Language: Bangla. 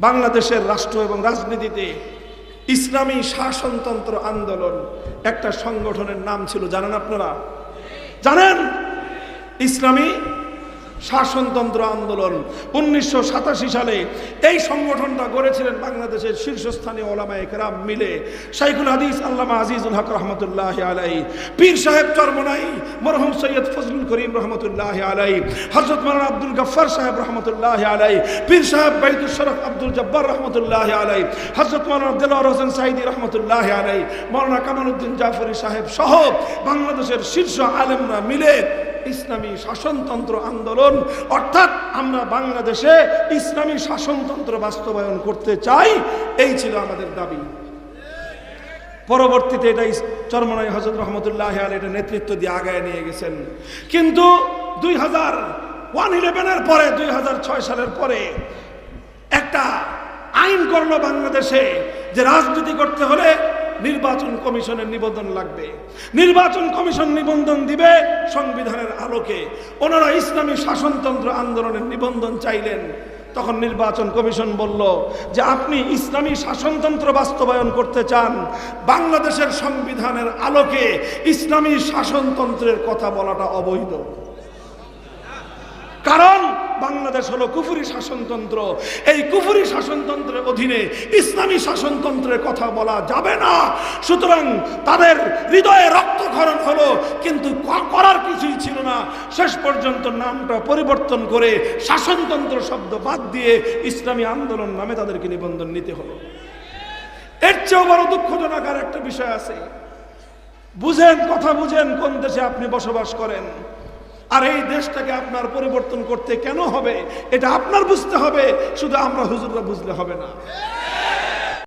বাংলাদেশের রাষ্ট্র এবং রাজনীতিতে ইসলামী শাসনতন্ত্র আন্দোলন একটা সংগঠনের নাম ছিল, জানেন আপনারা? জানেন? ইসলামী শাসনতন্ত্র আন্দোলন 1987 সালে এই সংগঠনটা গড়েছিলেন বাংলাদেশের শীর্ষস্থানীয় ওলামায়ে কেরাম মিলে। শাইখুল হাদিস আল্লামা আজিজুল হক রহমতুল্লাহ আলাইহি, পীর সাহেব চরমনাই মরহুম সৈয়দ ফজলুল করিম রহমতুল্লাহ আলাইহি, হযরত মাওলানা আব্দুল গফফার সাহেব রহমতুল্লাহ আলাইহি, পীর সাহেব বাইতুল শরফ আব্দুল জব্বার রহমতুল্লাহ আলাইহি, হযরত মাওলানা দেলোয়ার হোসেন সাইদি রহমতুল্লাহ আলাইহি, মাওলানা কামালউদ্দিন জাফরি সাহেব সহ বাংলাদেশের শীর্ষ আলেমরা মিলে ইসলামী শাসনতন্ত্র আন্দোলন, অর্থাৎ আমরা বাংলাদেশে ইসলামী শাসনতন্ত্র বাস্তবায়ন করতে চাই, এই ছিল আমাদের দাবি। পরবর্তীতে এটা চরমনাই হযরত রহমতুল্লাহ আলাইহি এটা নেতৃত্ব দিয়ে আগায় নিয়ে গেছেন। কিন্তু 2011 পরে 2006 সালের পরে একটা আইন করলো বাংলাদেশে যে রাজনীতি করতে হলে নির্বাচন কমিশনের নিবন্ধন লাগবে। নির্বাচন কমিশন নিবন্ধন দিবে সংবিধানের আলোকে। ওনারা ইসলামী শাসনতন্ত্র আন্দোলনের নিবন্ধন চাইলেন। তখন নির্বাচন কমিশন বলল যে আপনি ইসলামী শাসনতন্ত্র বাস্তবায়ন করতে চান, বাংলাদেশের সংবিধানের আলোকে ইসলামী শাসনতন্ত্রের কথা বলাটা অবৈধ। কারণ বাংলাদেশ হলো কুফরি শাসনতন্ত্র, এই কুফরি শাসনতন্ত্রের অধীনে ইসলামী শাসনতন্ত্রের কথা বলা যাবে না। সুতরাং তাদের হৃদয়ে রক্তক্ষরণ হলো, কিন্তু করার কিছুই ছিল না। শেষ পর্যন্ত নামটা পরিবর্তন করে শাসনতন্ত্র শব্দ বাদ দিয়ে ইসলামী আন্দোলন নামে তাদেরকে নিবন্ধন নিতে হলো। এর চেয়েও বড় দুঃখজনক আর একটা বিষয় আছে। বুঝেন, কথা বুঝেন কোন দেশে আপনি বসবাস করেন, আর এই দেশটাকে আপনার পরিবর্তন করতে কেন হবে এটা আপনার বুঝতে হবে, শুধু আমরা হুজুররা বুঝলে হবে না।